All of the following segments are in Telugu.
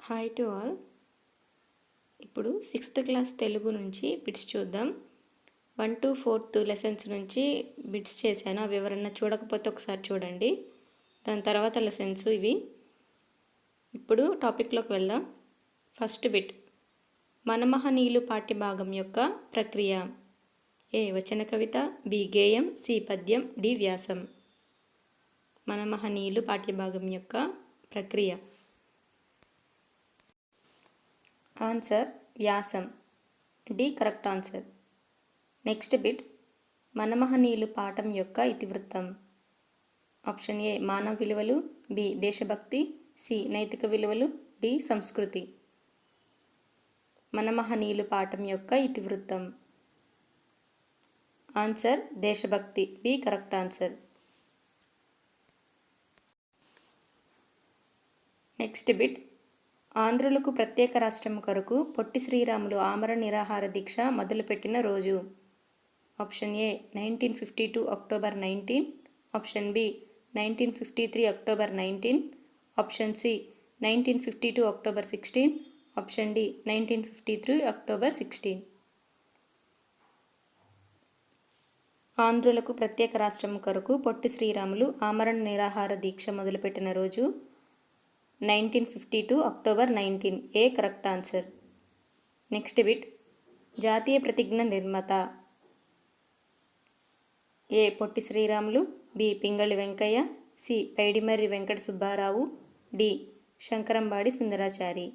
Hi to all. ఇప్పుడు 6th క్లాస్ తెలుగు నుంచి బిట్స్ చూద్దాం. 1 to 4th లెసన్స్ నుంచి బిట్స్ చేశాను. అవి ఎవరన్నా చూడకపోతే ఒకసారి చూడండి. దాని తర్వాత లెసన్స్ ఇవి. ఇప్పుడు టాపిక్లోకి వెళ్దాం. ఫస్ట్ బిట్, మనమహనీయులు పాఠ్యభాగం యొక్క ప్రక్రియ. ఏ వచన కవిత, బి గేయం, సి పద్యం, డి వ్యాసం. మనమహనీయులు పాఠ్యభాగం యొక్క ప్రక్రియ. ఆన్సర్ వ్యాసం. D correct answer. Next bit, మనమహనీయులు పాఠం యొక్క ఇతివృత్తం. ఆప్షన్ ఏ మానవ విలువలు, బి దేశభక్తి, సి నైతిక విలువలు, డి సంస్కృతి. మనమహనీయులు పాఠం యొక్క ఇతివృత్తం. ఆన్సర్ దేశభక్తి. B correct answer. Next bit, ఆంధ్రులకు ప్రత్యేక రాష్ట్రం కొరకు పొట్టి శ్రీరాములు ఆమరణ నిరాహార దీక్ష మొదలుపెట్టిన రోజు. Option A 1952 October 19, option B 1953 October 19, option C 1952 October 16, option D 1953 October 16. ఆంధ్రులకు ప్రత్యేక రాష్ట్రం కొరకు పొట్టి శ్రీరాములు ఆమరణ నిరాహార దీక్ష మొదలుపెట్టిన రోజు 1952 October 19. A correct answer. Next bit, జాతీయ ప్రతిజ్ఞ నిర్మాత. A Potti Sriramulu, B Pingali Venkayya, C Paidimarri Venkata Subbarao, D Sankarambadi Sundarachari.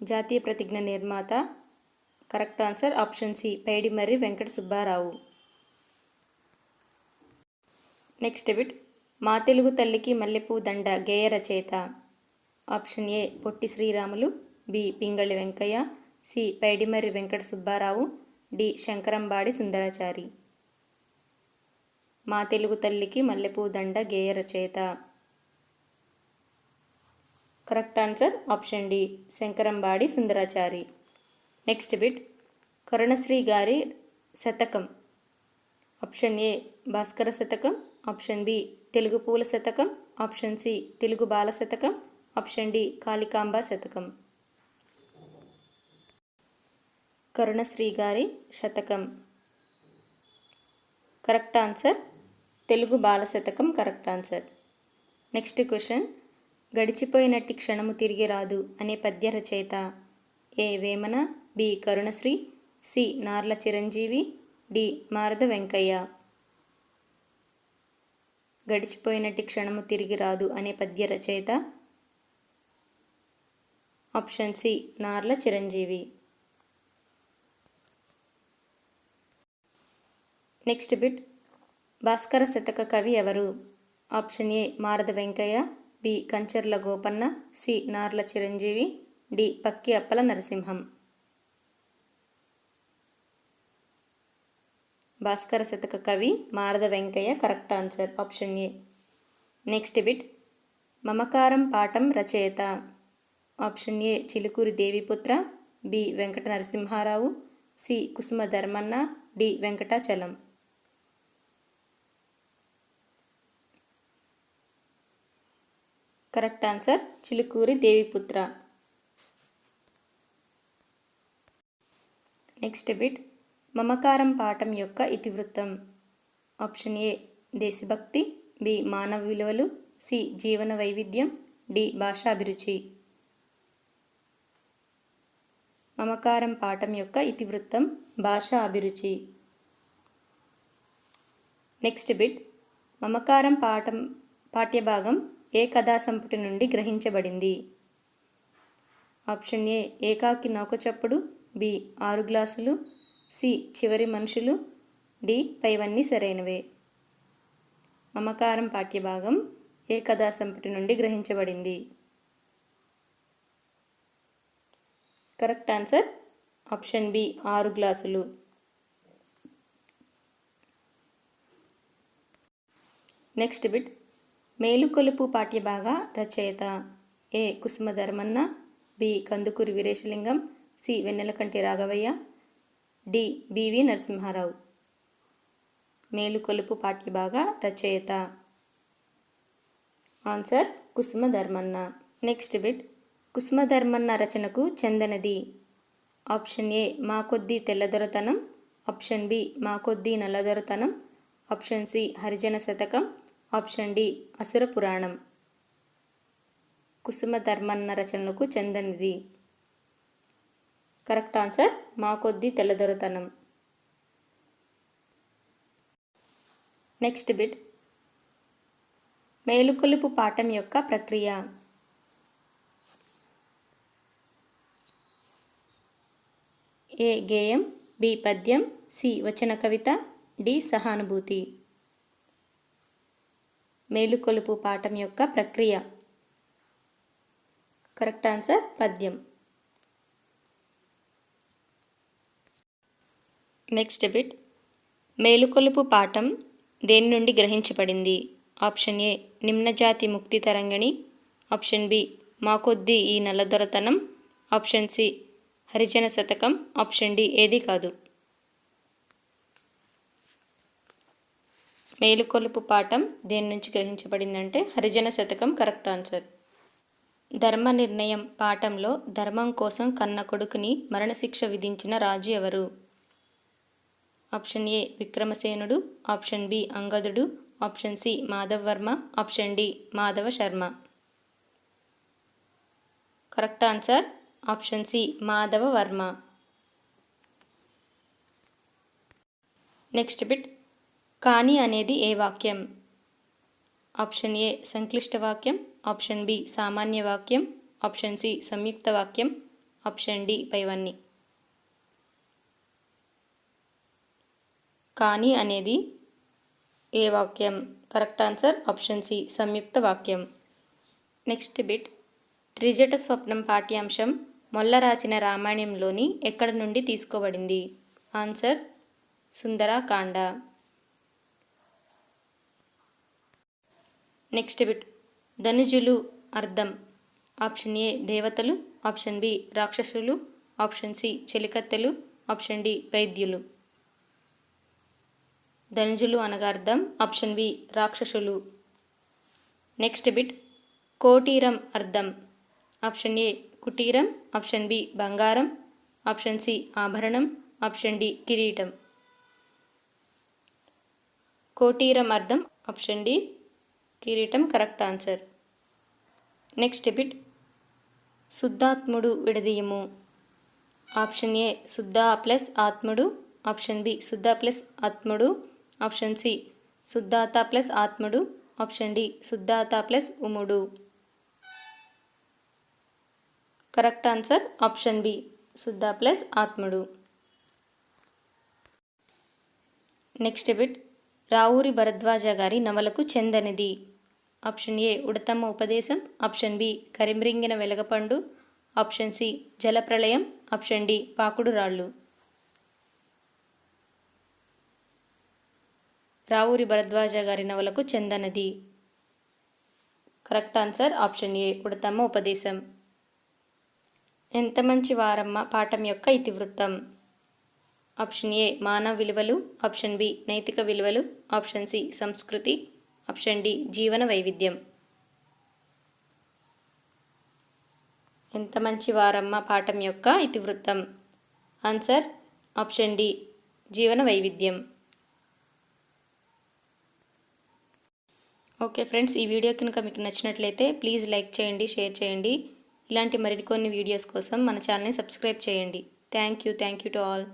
జాతీయ ప్రతిజ్ఞ నిర్మాత correct answer option C Paidimarri Venkata Subbarao. Next bit, మా తెలుగు తల్లికి మల్లెపూ దండ గేయ రచయిత. Option A Potti Sriramulu, B Pingali Venkayya, C Paidimarri Venkata Subbarao, D Sankarambadi Sundarachari. మా తెలుగు తల్లికి మల్లెపూ దండ గేయ రచయిత. Correct answer option D Sankarambadi Sundarachari. Next bit, Karunasri గారి శతకం. ఆప్షన్ ఏ భాస్కర శతకం, ఆప్షన్ బి తెలుగు పూల శతకం, ఆప్షన్ సి తెలుగు బాల శతకం, ఆప్షన్ డి కాళికాంబ శతకం. కరుణశ్రీ గారి శతకం. Correct answer Telugu Bala Satakam correct answer. Next question, గడిచిపోయినట్టి క్షణము తిరిగి రాదు అనే పద్య రచయిత. A Vemana, B Karunasri, C Narla Chiranjeevi, D Marada Venkayya. గడిచిపోయినట్టి క్షణము తిరిగి రాదు అనే పద్య రచయిత option C Narla Chiranjeevi. Next bit, Bhaskara Sataka కవి ఎవరు. Option A Marada Venkayya, B Kancharla Gopanna, C Narla Chiranjeevi, D Pakki Appala Narasimham. Bhaskara Sataka కవి Marada Venkayya correct answer option A. Next bit, మమకారం పాఠం రచయిత. Option A Chilukuri Deviputhra, B Venkata Narasimharao, C Kusuma Dharmanna, D Venkatachalam. Correct answer Chilukuri Deviputhra. Next bit, మమకారం పాఠం యొక్క ఇతివృత్తం. ఆప్షన్ ఏ దేశభక్తి, బి మానవ విలువలు, సి జీవన వైవిధ్యం, డి భాషాభిరుచి. మమకారం పాఠం యొక్క ఇతివృత్తం భాషా అభిరుచి. నెక్స్ట్ బిట్, మమకారం పాఠ్యభాగం ఏ కథా సంపుటి నుండి గ్రహించబడింది. ఆప్షన్ ఏ ఏకాకి నౌకచప్పుడు, బి 6 గ్లాసులు, సి చివరి మనుషులు, డి పైవన్నీ సరైనవే. మమకారం పాఠ్యభాగం ఏ కథా సంపుటి నుండి గ్రహించబడింది. కరెక్ట్ ఆన్సర్ ఆప్షన్ బి 6 గ్లాసులు. నెక్స్ట్ బిట్, మేలుకొలుపు పాఠ్యభాగ రచయిత. A Kusuma Dharmanna, B Kandukuri Veeresalingam, C Vennelakanti Raghavayya, D B V Narasimharao. మేలుకొలుపు పాఠ్యభాగ రచయిత answer Kusuma Dharmanna. Next bit Kusumadharmanna రచనకు చెందనది. ఆప్షన్ ఏ మా కొద్దీ తెల్లదొరతనం, ఆప్షన్ బి మా కొద్దీ నల్లదొరతనం, ఆప్షన్ సి హరిజన శతకం, ఆప్షన్ డి అసుర పురాణం. కుసుమధర్మన్న రచనలకు చెందనిది. కరెక్ట్ ఆన్సర్ మా కొద్దీ తెల్లదొరతనం. నెక్స్ట్ బిట్ మేలుకొలుపు పాఠం యొక్క ప్రక్రియ. ఏ గేయం, బి పద్యం, సి వచన కవిత, డి సహానుభూతి. మేలుకొలుపు పాఠం యొక్క ప్రక్రియ. కరెక్ట్ ఆన్సర్ పద్యం. నెక్స్ట్ బిట్ మేలుకొలుపు పాఠం దేని నుండి గ్రహించబడింది. ఆప్షన్ ఏ నిమ్నజాతి ముక్తి తరంగిణి, ఆప్షన్ బి మా కొద్దీ ఈ నల్లదొరతనం, ఆప్షన్ సి హరిజన శతకం, ఆప్షన్ డి ఏది కాదు. మేలుకొలుపు పాఠం దేని నుంచి గ్రహించబడిందంటే హరిజన శతకం కరెక్ట్ ఆన్సర్. ధర్మ నిర్ణయం పాఠంలో ధర్మం కోసం కన్న కొడుకుని మరణశిక్ష విధించిన రాజు ఎవరు. ఆప్షన్ ఏ విక్రమసేనుడు, ఆప్షన్ బి అంగదుడు, option C Madhavavarma, option D Madhava Sharma. Correct answer option C Madhavavarma. Next bit కాని అనేది ఏ వాక్యం. ఆప్షన్ ఏ సంక్లిష్ట వాక్యం, ఆప్షన్ బి సామాన్య వాక్యం, ఆప్షన్ సి సంయుక్త వాక్యం, ఆప్షన్ డి పైవన్నీ. కానీ అనేది ఏ వాక్యం. కరెక్ట్ ఆన్సర్ ఆప్షన్ సి సంయుక్త వాక్యం. నెక్స్ట్ బిట్ త్రిజట స్వప్నం పాఠ్యాంశం మొల్ల రాసిన రామాయణంలోని ఎక్కడ నుండి తీసుకోబడింది. ఆన్సర్ సుందరాకాండ. నెక్స్ట్ బిట్ ధనుజులు అర్థం. ఆప్షన్ ఏ దేవతలు, ఆప్షన్ బి రాక్షసులు, ఆప్షన్ సి చెలికత్తెలు, ఆప్షన్ డి వైద్యులు. ధనుజులు అనగా అర్థం ఆప్షన్ బి రాక్షసులు. నెక్స్ట్ బిట్ కోటీరం అర్థం. ఆప్షన్ ఏ కుటీరం, ఆప్షన్ బి బంగారం, ఆప్షన్ సి ఆభరణం, ఆప్షన్ డి కిరీటం. కోటీరం అర్థం ఆప్షన్ డి కిరీటం కరెక్ట్ ఆన్సర్. నెక్స్ట్ బిట్ శుద్ధాత్ముడు విడదీయము. ఆప్షన్ ఏ శుద్ధ ప్లస్ ఆత్ముడు, ఆప్షన్ బి శుద్ధ ప్లస్ ఆత్ముడు, ఆప్షన్ సి శుద్ధాత ప్లస్ ఆత్ముడు, ఆప్షన్ డి శుద్ధాత ప్లస్ ఉముడు. కరెక్ట్ ఆన్సర్ ఆప్షన్ బి శుద్ధ ప్లస్ ఆత్ముడు. నెక్స్ట్ బిట్ రావూరి భరద్వాజ గారి నవలకు చెందనిది. ఆప్షన్ ఏ ఉడతమ్మ ఉపదేశం, ఆప్షన్ బి కరిమ్రింగిన వెలగపండు, ఆప్షన్ సి జలప్రళయం, ఆప్షన్ డి పాకుడు రాళ్ళు. రావూరి భరద్వాజ గారి నవలకు చెందనది. కరెక్ట్ ఆన్సర్ ఆప్షన్ ఏ ఉడతమ్మ ఉపదేశం. ఎంత మంచి వారమ్మ పాఠం యొక్క ఇతివృత్తం. ఆప్షన్ ఏ మానవ విలువలు, ఆప్షన్ బి నైతిక విలువలు, ఆప్షన్ సి సంస్కృతి, ఆప్షన్ డి జీవన వైవిధ్యం. ఎంత మంచి వారమ్మ పాఠం యొక్క ఇతివృత్తం. ఆన్సర్ ఆప్షన్ డి జీవన వైవిధ్యం. ఓకే ఫ్రెండ్స్, ఈ వీడియో కనుక మీకు నచ్చినట్లయితే ప్లీజ్ లైక్ చేయండి, షేర్ చేయండి. ఇలాంటి మరికొన్ని వీడియోస్ కోసం మన ఛానల్ని సబ్స్క్రైబ్ చేయండి. Thank you to all.